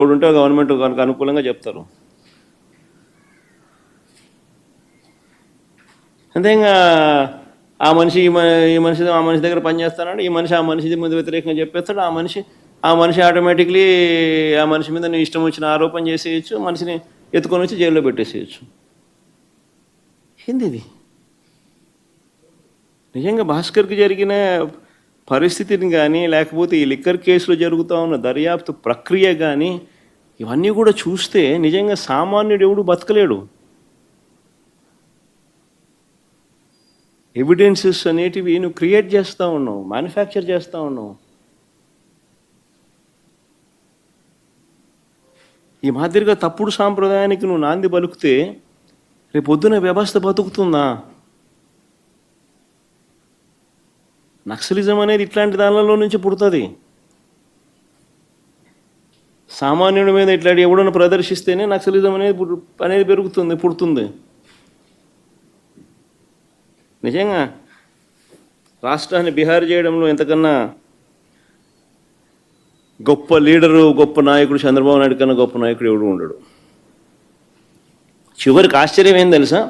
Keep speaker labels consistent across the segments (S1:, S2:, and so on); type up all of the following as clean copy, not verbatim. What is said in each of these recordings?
S1: ఇప్పుడు ఉంటే గవర్నమెంట్ కనుక అనుకూలంగా చెప్తారు. అంతే ఇంకా ఆ మనిషి ఈ మనిషి ఆ మనిషి దగ్గర పనిచేస్తానంటే ఈ మనిషి ఆ మనిషి మీద వ్యతిరేకంగా చెప్పేస్తాడు. ఆ మనిషి ఆటోమేటిక్లీ ఆ మనిషి మీద నీ ఇష్టం వచ్చిన ఆరోపణ చేసేయచ్చు, మనిషిని ఎత్తుకొని వచ్చి జైల్లో పెట్టేసేయచ్చు. ఏంది ఇది? నిజంగా భాస్కర్కి జరిగిన పరిస్థితిని కానీ, లేకపోతే ఈ లిక్కర్ కేసులో జరుగుతూ ఉన్న దర్యాప్తు ప్రక్రియ కానీ, ఇవన్నీ కూడా చూస్తే నిజంగా సామాన్యుడు ఎవడు బతకలేడు. ఎవిడెన్సెస్ అనేటివి నువ్వు క్రియేట్ చేస్తూ ఉన్నావు, మ్యానుఫ్యాక్చర్ చేస్తూ ఉన్నావు. ఈ మాదిరిగా తప్పుడు సాంప్రదాయానికి నువ్వు నాంది పలుకుతే రేపు పొద్దున వ్యవస్థ బతుకుతుందా? నక్సలిజం అనేది ఇట్లాంటి దానిలో నుంచి పుడుతుంది. సామాన్యుడి మీద ఇట్లాంటి ఎవడన్నా ప్రదర్శిస్తేనే నక్సలిజం అనేది పుడుతుంది. నిజంగా రాష్ట్రాన్ని బిహార్ చేయడంలో ఎంతకన్నా గొప్ప లీడరు, గొప్ప నాయకుడు చంద్రబాబు నాయుడు కన్నా గొప్ప నాయకుడు ఎవడు ఉండడు. చివరికి ఆశ్చర్యం ఏం తెలుసా?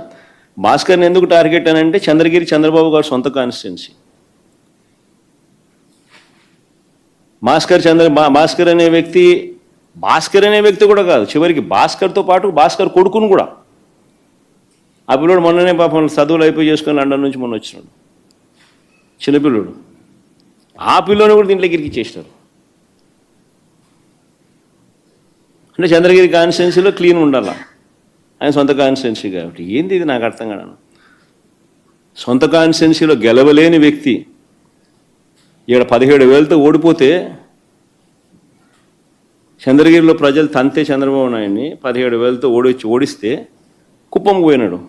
S1: భాస్కర్ని ఎందుకు టార్గెట్ అని అంటే చంద్రగిరి చంద్రబాబు గారు సొంత కాన్స్టిట్యున్సీ. భాస్కర్ అనే వ్యక్తి కూడా కాదు, చివరికి భాస్కర్తో పాటు భాస్కర్ కొడుకును కూడా. ఆ పిల్లడు మొన్ననే పాపం చదువులు అయిపోయి చేసుకొని లండన్ నుంచి మొన్న వచ్చినాడు, చిన్నపిల్లడు. ఆ పిల్లని కూడా దీంట్లోకి ఇరికిచ్చేసినారు. అంటే చంద్రగిరి కాన్స్టిట్యున్సీలో క్లీన్ ఉండాలా, ఆయన సొంత కాన్స్టిట్యున్సీ కాబట్టి. ఏంది ఇది? నాకు అర్థం కాదు. సొంత కాన్స్టిట్యున్సీలో గెలవలేని వ్యక్తి ఇక్కడ 17,000తో ఓడిపోతే, చంద్రగిరిలో ప్రజలు తంతే చంద్రబాబు నాయుడిని 17,000తో ఓడిస్తే కుప్పం పోయినాడు.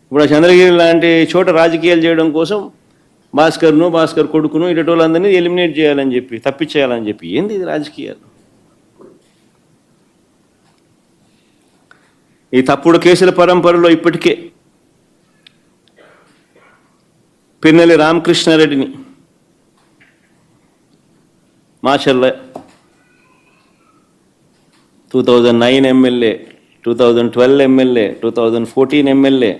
S1: ఇప్పుడు ఆ చంద్రగిరి లాంటి చోట రాజకీయాలు చేయడం కోసం భాస్కర్ కొడుకును ఇటు వాళ్ళందరినీ ఎలిమినేట్ చేయాలని చెప్పి, తప్పించేయాలని చెప్పి. ఏంది ఇది రాజకీయాలు? ఈ తప్పుడు కేసుల పరంపరలో ఇప్పటికే పిన్నెల్లి రామకృష్ణారెడ్డిని మాచర్ల 2009 ఎమ్మెల్యే, 2012 ఎమ్మెల్యే, 2014 ఎమ్మెల్యే,